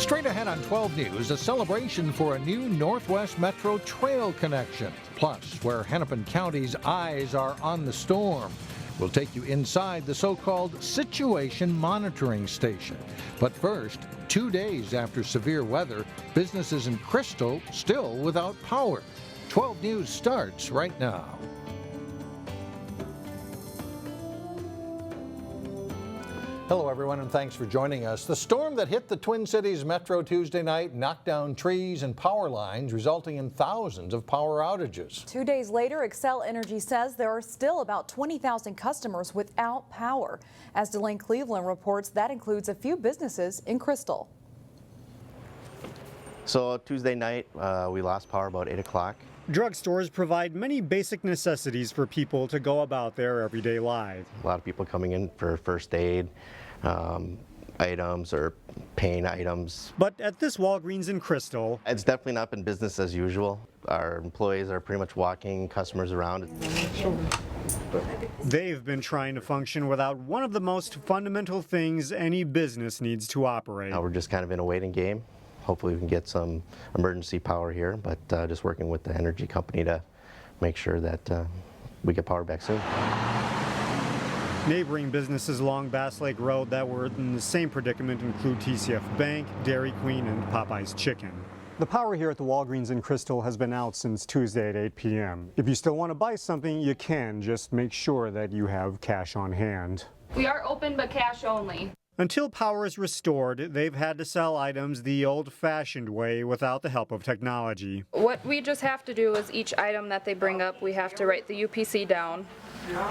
Straight ahead on 12 News, a celebration for a new Northwest Metro trail connection. Plus, where Hennepin County's eyes are on the storm. We'll take you inside the so-called Situation Monitoring Station. But first, 2 days after severe weather, businesses in Crystal still without power. 12 News starts right now. Hello, everyone, and thanks for joining us. The storm that hit the Twin Cities Metro Tuesday night knocked down trees and power lines, resulting in thousands of power outages. 2 days later, Xcel Energy says there are still about 20,000 customers without power. As Delane Cleveland reports, that includes a few businesses in Crystal. So Tuesday night, we lost power about 8 o'clock. Drugstores provide many basic necessities for people to go about their everyday life. A lot of people coming in for first aid items or pain items. But at this Walgreens in Crystal, it's definitely not been business as usual. Our employees are pretty much walking customers around. They've been trying to function without one of the most fundamental things any business needs to operate. Now we're just kind of in a waiting game. Hopefully we can get some emergency power here, but just working with the energy company to make sure that we get power back soon. Neighboring businesses along Bass Lake Road that were in the same predicament include TCF Bank, Dairy Queen, and Popeye's Chicken. The power here at the Walgreens in Crystal has been out since Tuesday at 8 p.m. If you still want to buy something, you can. Just make sure that you have cash on hand. We are open, but cash only. Until power is restored, they've had to sell items the old-fashioned way without the help of technology. What we just have to do is each item that they bring up, we have to write the UPC down,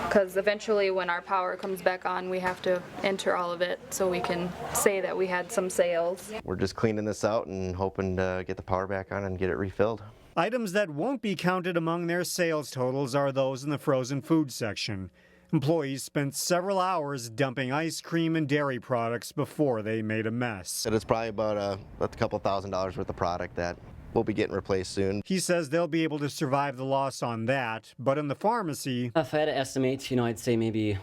because eventually when our power comes back on, we have to enter all of it so we can say that we had some sales. We're just cleaning this out and hoping to get the power back on and get it refilled. Items that won't be counted among their sales totals are those in the frozen food section. Employees spent several hours dumping ice cream and dairy products before they made a mess. It's probably about a couple $1,000s worth of product that will be getting replaced soon. He says they'll be able to survive the loss on that, but in the pharmacy... If I had to estimate, I'd say maybe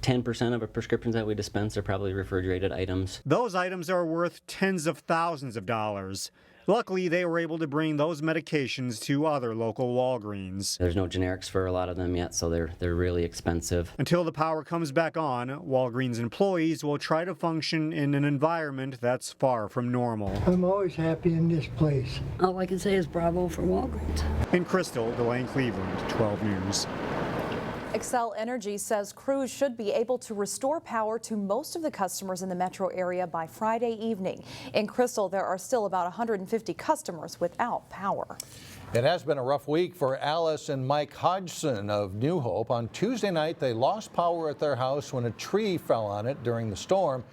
10% of the prescriptions that we dispense are probably refrigerated items. Those items are worth tens of thousands of dollars. Luckily, they were able to bring those medications to other local Walgreens. There's no generics for a lot of them yet, so they're really expensive. Until the power comes back on, Walgreens employees will try to function in an environment that's far from normal. I'm always happy in this place. All I can say is bravo for Walgreens. In Crystal, Delane Cleveland, 12 News. Xcel Energy says crews should be able to restore power to most of the customers in the metro area by Friday evening. In Crystal, there are still about 150 customers without power. It has been a rough week for Alice and Mike Hodgson of New Hope. On Tuesday night, they lost power at their house when a tree fell on it during the storm.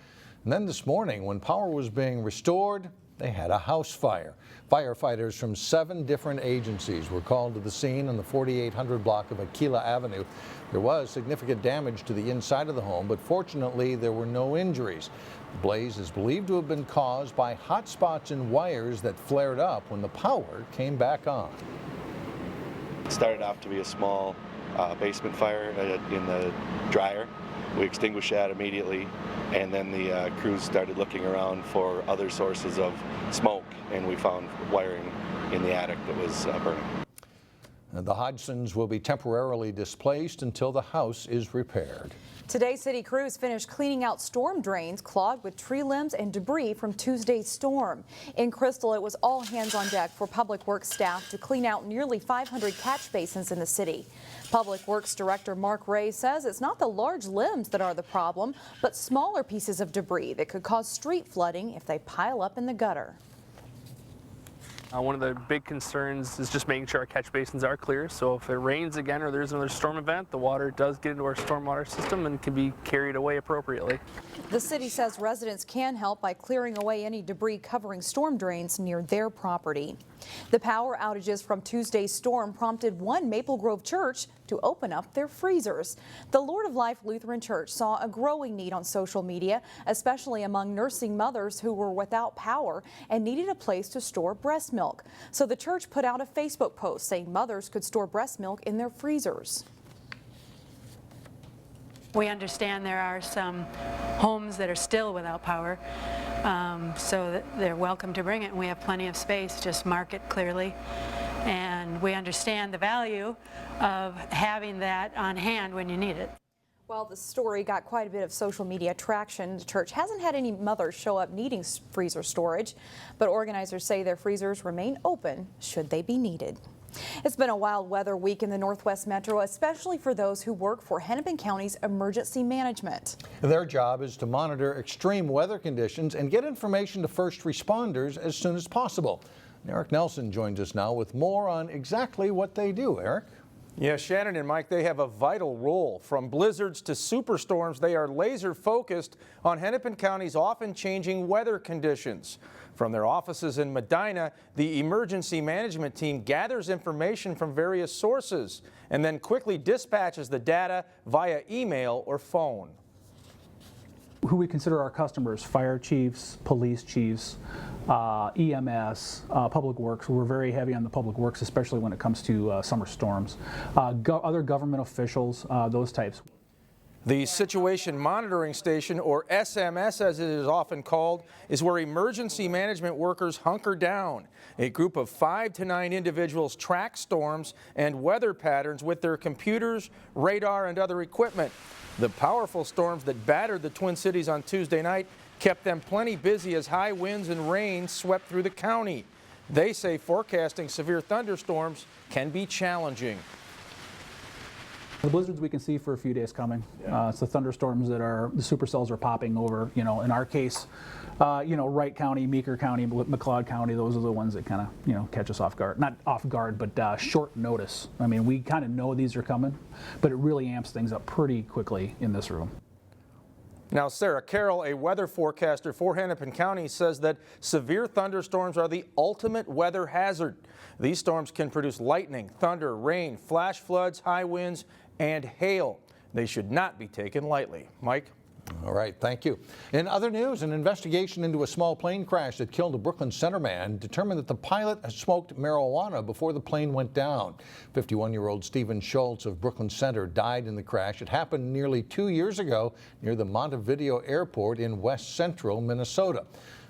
And then this morning, when power was being restored, they had a house fire. Firefighters from 7 different agencies were called to the scene on the 4800 block of Aquila Avenue. There was significant damage to the inside of the home, but fortunately there were no injuries. The blaze is believed to have been caused by hot spots in wires that flared up when the power came back on. It started off to be a small basement fire in the dryer. We extinguished that immediately, and then the crews started looking around for other sources of smoke, and we found wiring in the attic that was burning. The Hodgsons will be temporarily displaced until the house is repaired. Today, city crews finished cleaning out storm drains clogged with tree limbs and debris from Tuesday's storm. In Crystal, it was all hands on deck for Public Works staff to clean out nearly 500 catch basins in the city. Public Works Director Mark Ray says it's not the large limbs that are the problem, but smaller pieces of debris that could cause street flooding if they pile up in the gutter. One of the big concerns is just making sure our catch basins are clear, so if it rains again or there's another storm event, the water does get into our stormwater system and can be carried away appropriately. The city says residents can help by clearing away any debris covering storm drains near their property. The power outages from Tuesday's storm prompted one Maple Grove church to open up their freezers. The Lord of Life Lutheran Church saw a growing need on social media, especially among nursing mothers who were without power and needed a place to store breast milk. So the church put out a Facebook post saying mothers could store breast milk in their freezers. We understand there are some homes that are still without power, so that they're welcome to bring it, and we have plenty of space. Just mark it clearly, and we understand the value of having that on hand when you need it. While the story got quite a bit of social media traction, the church hasn't had any mothers show up needing freezer storage, but organizers say their freezers remain open should they be needed. It's been a wild weather week in the Northwest Metro, especially for those who work for Hennepin County's emergency management. Their job is to monitor extreme weather conditions and get information to first responders as soon as possible. Eric Nelson joins us now with more on exactly what they do. Eric? Yeah, Shannon and Mike, they have a vital role. From blizzards to superstorms, they are laser focused on Hennepin County's often changing weather conditions. From their offices in Medina, the emergency management team gathers information from various sources and then quickly dispatches the data via email or phone. Who we consider our customers: fire chiefs, police chiefs, EMS, public works. We're very heavy on the public works, especially when it comes to summer storms. Other government officials, those types. The Situation Monitoring Station, or SMS as it is often called, is where emergency management workers hunker down. A group of 5 to 9 individuals track storms and weather patterns with their computers, radar, and other equipment. The powerful storms that battered the Twin Cities on Tuesday night kept them plenty busy as high winds and rain swept through the county. They say forecasting severe thunderstorms can be challenging. The blizzards we can see for a few days coming. It's the thunderstorms that the supercells are popping over. In our case, Wright County, Meeker County, McLeod County. Those are the ones that kind of catch us off guard. Not off guard, but short notice. I mean, we kind of know these are coming, but it really amps things up pretty quickly in this room. Now, Sarah Carroll, a weather forecaster for Hennepin County, says that severe thunderstorms are the ultimate weather hazard. These storms can produce lightning, thunder, rain, flash floods, high winds, and hail. They should not be taken lightly. Mike? All right, thank you. In other news, an investigation into a small plane crash that killed a Brooklyn Center man determined that the pilot had smoked marijuana before the plane went down. 51-year-old Stephen Schultz of Brooklyn Center died in the crash. It happened nearly 2 years ago near the Montevideo Airport in west central Minnesota.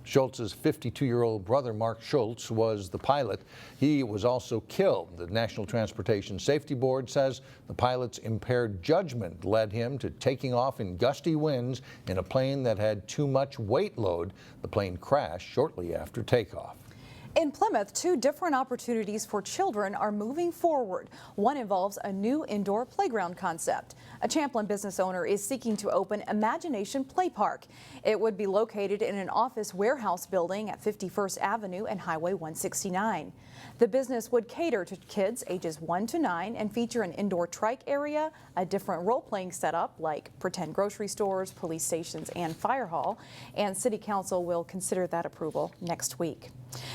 Schultz's 52-year-old brother, Mark Schultz, was the pilot. He was also killed. The National Transportation Safety Board says the pilot's impaired judgment led him to taking off in gusty winds in a plane that had too much weight load. The plane crashed shortly after takeoff. In Plymouth, 2 different opportunities for children are moving forward. One involves a new indoor playground concept. A Champlin business owner is seeking to open Imagination Play Park. It would be located in an office warehouse building at 51st Avenue and Highway 169. The business would cater to kids ages 1 to 9 and feature an indoor trike area, a different role-playing setup like pretend grocery stores, police stations, and fire hall, and City Council will consider that approval next week.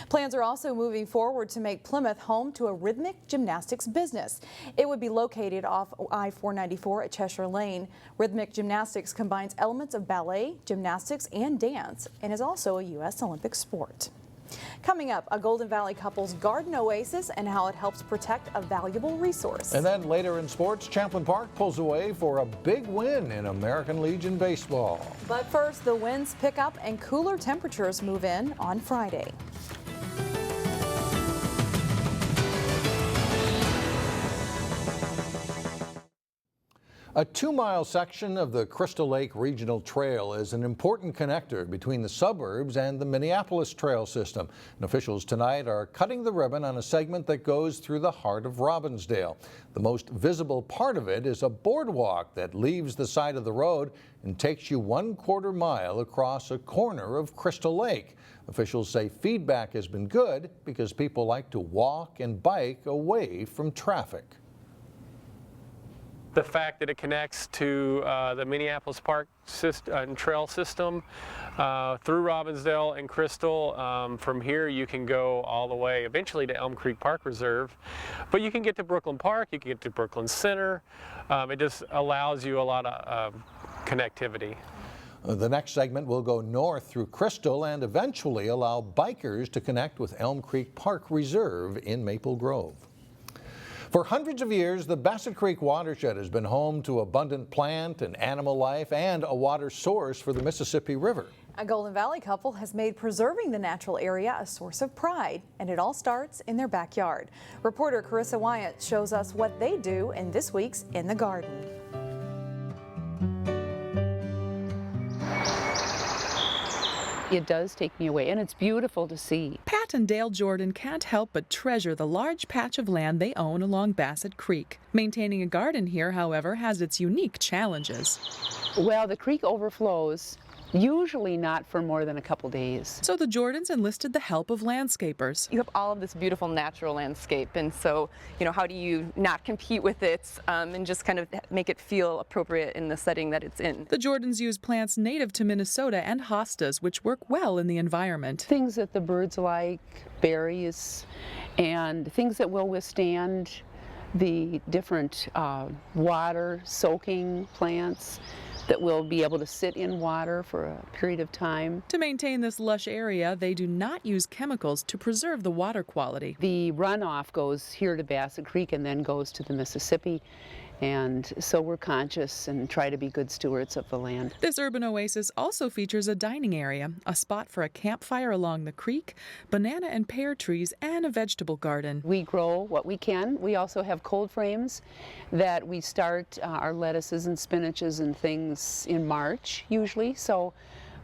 Plans are also moving forward to make Plymouth home to a Rhythmic Gymnastics business. It would be located off I-494 at Cheshire Lane. Rhythmic Gymnastics combines elements of ballet, gymnastics, and dance, and is also a U.S. Olympic sport. Coming up, a Golden Valley couple's garden oasis and how it helps protect a valuable resource. And then later in sports, Champlin Park pulls away for a big win in American Legion baseball. But first, the winds pick up and cooler temperatures move in on Friday. A 2-mile section of the Crystal Lake Regional Trail is an important connector between the suburbs and the Minneapolis trail system. And officials tonight are cutting the ribbon on a segment that goes through the heart of Robbinsdale. The most visible part of it is a boardwalk that leaves the side of the road and takes you 1/4 mile across a corner of Crystal Lake. Officials say feedback has been good because people like to walk and bike away from traffic. The fact that it connects to the Minneapolis Park and trail system through Robbinsdale and Crystal. From here you can go all the way eventually to Elm Creek Park Reserve, but you can get to Brooklyn Park, you can get to Brooklyn Center. It just allows you a lot of connectivity. The next segment will go north through Crystal and eventually allow bikers to connect with Elm Creek Park Reserve in Maple Grove. For hundreds of years, the Bassett Creek watershed has been home to abundant plant and animal life and a water source for the Mississippi River. A Golden Valley couple has made preserving the natural area a source of pride, and it all starts in their backyard. Reporter Carissa Wyatt shows us what they do in this week's In the Garden. It does take me away, and it's beautiful to see. Pat and Dale Jordan can't help but treasure the large patch of land they own along Bassett Creek. Maintaining a garden here, however, has its unique challenges. Well, the creek overflows, usually not for more than a couple days. So the Jordans enlisted the help of landscapers. You have all of this beautiful natural landscape, and so, how do you not compete with it and just kind of make it feel appropriate in the setting that it's in? The Jordans use plants native to Minnesota and hostas, which work well in the environment. Things that the birds like, berries, and things that will withstand the different water-soaking plants that will be able to sit in water for a period of time. To maintain this lush area, they do not use chemicals to preserve the water quality. The runoff goes here to Bassett Creek and then goes to the Mississippi. And so we're conscious and try to be good stewards of the land. This urban oasis also features a dining area, a spot for a campfire along the creek, banana and pear trees, and a vegetable garden. We grow what we can. We also have cold frames that we start our lettuces and spinaches and things in March usually. So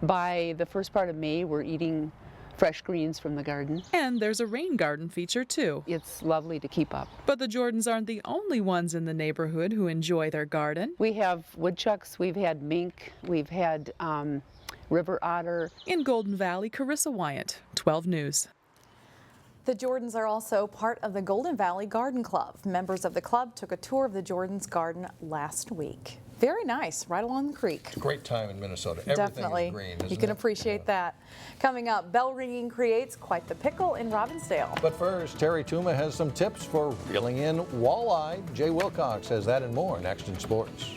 by the first part of May, we're eating fresh greens from the garden. And there's a rain garden feature too. It's lovely to keep up. But the Jordans aren't the only ones in the neighborhood who enjoy their garden. We have woodchucks, we've had mink, we've had river otter. In Golden Valley, Carissa Wyatt, 12 News. The Jordans are also part of the Golden Valley Garden Club. Members of the club took a tour of the Jordans' garden last week. Very nice, right along the creek. It's a great time in Minnesota. Everything Definitely. is green, isn't You can it? appreciate that. Coming up, bell ringing creates quite the pickle in Robbinsdale. But first, Terry Tuma has some tips for reeling in walleye. Jay Wilcox has that and more next in sports.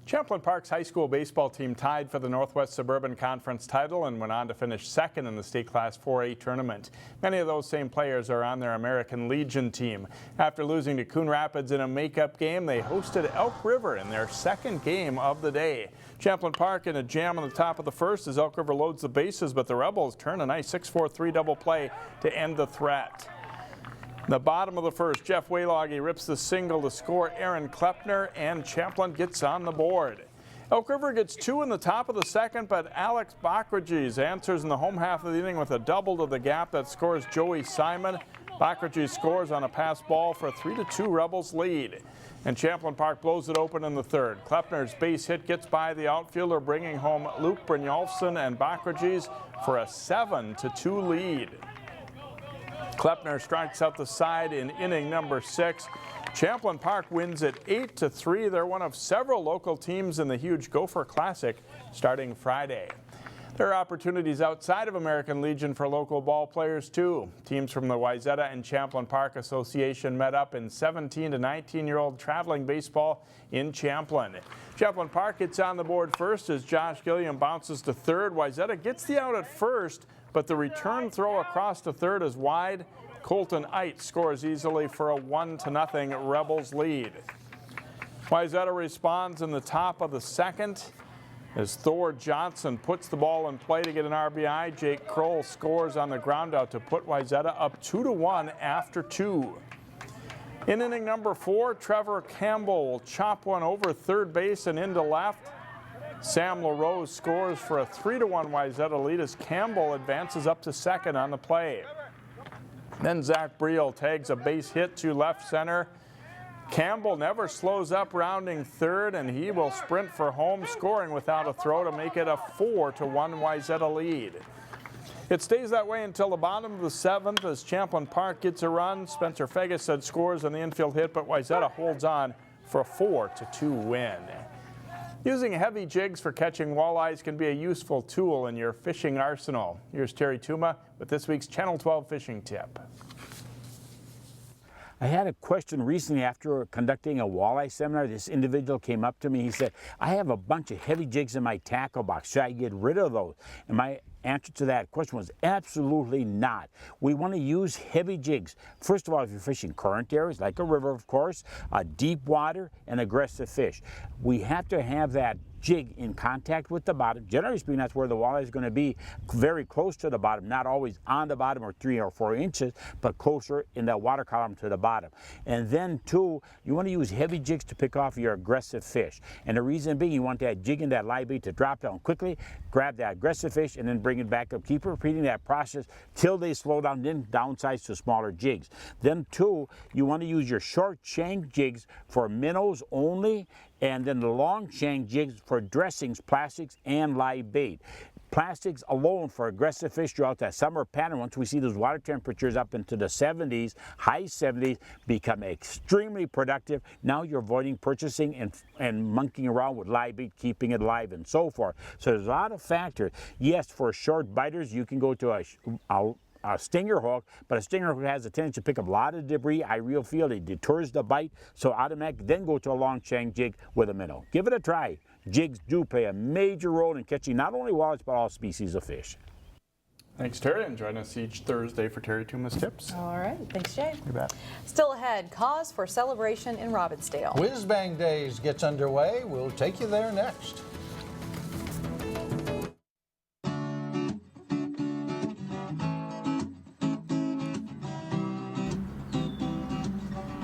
Champlin Park's high school baseball team tied for the Northwest Suburban Conference title and went on to finish second in the state Class 4A tournament. Many of those same players are on their American Legion team. After losing to Coon Rapids in a makeup game, they hosted Elk River in their second game of the day. Champlin Park in a jam on the top of the first as Elk River loads the bases, but the Rebels turn a nice 6-4-3 double play to end the threat. The bottom of the first, Jeff Wayloggy rips the single to score Aaron Klepner, and Champlin gets on the board. Elk River gets two in the top of the second, but Alex Backrages answers in the home half of the inning with a double to the gap that scores Joey Simon. Backrages scores on a pass ball for a 3-2 Rebels lead. And Champlin Park blows it open in the third. Klepner's base hit gets by the outfielder, bringing home Luke Brynjolfsson and Backrages for a 7-2 lead. Klepner strikes out the side in inning number 6. Champlin Park wins it 8-3. They're one of several local teams in the huge Gopher Classic starting Friday. There are opportunities outside of American Legion for local ball players too. Teams from the Wayzata and Champlin Park Association met up in 17 to 19-year-old traveling baseball in Champlin. Champlin Park gets on the board first as Josh Gilliam bounces to third. Wayzata gets the out at first, but the return throw across to third is wide. Colton Eit scores easily for a 1-0 Rebels lead. Wayzata responds in the top of the second as Thor Johnson puts the ball in play to get an RBI. Jake Kroll scores on the ground out to put Wayzata up 2-1 after 2. In inning number 4, Trevor Campbell will chop one over third base and into left. Sam LaRose scores for a 3-1 Wayzata lead as Campbell advances up to second on the play. Then Zach Briel tags a base hit to left center. Campbell never slows up, rounding third, and he will sprint for home, scoring without a throw to make it a 4-1 Wayzata lead. It stays that way until the bottom of the 7th as Champlin Park gets a run. Spencer Fegased scores on the infield hit, but Wayzata holds on for a 4-2 win. Using heavy jigs for catching walleyes can be a useful tool in your fishing arsenal. Here's Terry Tuma with this week's Channel 12 fishing tip. I had a question recently after conducting a walleye seminar. This individual came up to me. He said, I have a bunch of heavy jigs in my tackle box. Should I get rid of those? And my answer to that question was absolutely not. We want to use heavy jigs. First of all, if you're fishing current areas, like a river, of course, deep water, and aggressive fish, we have to have that jig in contact with the bottom. Generally speaking, that's where the walleye is going to be, very close to the bottom, not always on the bottom or 3 or 4 inches, but closer in that water column to the bottom. And then two, you want to use heavy jigs to pick off your aggressive fish. And the reason being, you want that jig and that live bait to drop down quickly, grab that aggressive fish, and then bring it back up. Keep repeating that process till they slow down, then downsize to smaller jigs. Then two, you want to use your short shank jigs for minnows only, and then the long shank jigs for dressings, plastics, and live bait. Plastics alone for aggressive fish throughout that summer pattern, once we see those water temperatures up into the 70s, high 70s, become extremely productive. Now you're avoiding purchasing and monkeying around with live bait, keeping it alive and so forth. So there's a lot of factors. Yes, for short biters, you can go to a stinger hook, but a stinger hook has a tendency to pick up a lot of debris. I real feel it deters the bite, so automatic, then go to a long shank jig with a minnow. Give it a try. Jigs do play a major role in catching not only walleyes, but all species of fish. Thanks, Terry, and join us each Thursday for Terry Tuma's Tips. All right, thanks, Jay. You bet. Still ahead, cause for celebration in Robbinsdale. Whiz Bang Days gets underway. We'll take you there next.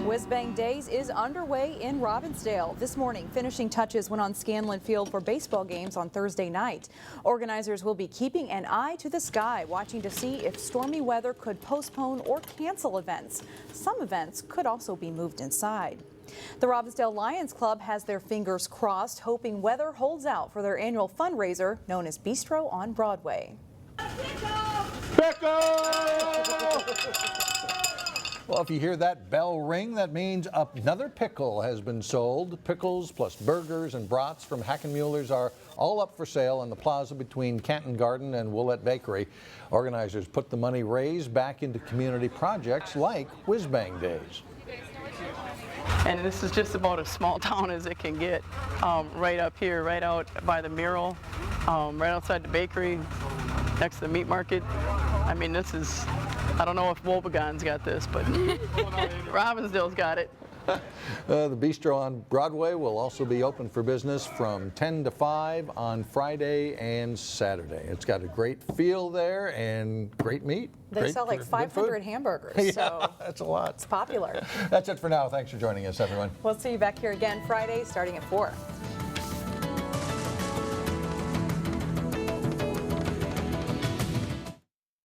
Whiz Bang Days is underway in Robbinsdale. This morning, finishing touches went on Scanlon Field for baseball games on Thursday night. Organizers will be keeping an eye to the sky, watching to see if stormy weather could postpone or cancel events. Some events could also be moved inside. The Robbinsdale Lions Club has their fingers crossed, hoping weather holds out for their annual fundraiser known as Bistro on Broadway. Well, if you hear that bell ring, that means another pickle has been sold. Pickles plus burgers and brats from Hackenmuller's are all up for sale on the plaza between Canton Garden and Willett Bakery. Organizers put the money raised back into community projects like Whiz Bang Days. And this is just about as small town as it can get. Right up here, right out by the mural, right outside the bakery, next to the meat market. I mean, this is, I don't know if Wobegon's got this, but Robbinsdale's got it. The Bistro on Broadway will also be open for business from 10 to 5 on Friday and Saturday. It's got a great feel there and great meat. They sell like 500 hamburgers, so that's a lot. It's popular. That's it for now. Thanks for joining us, everyone. We'll see you back here again Friday starting at 4.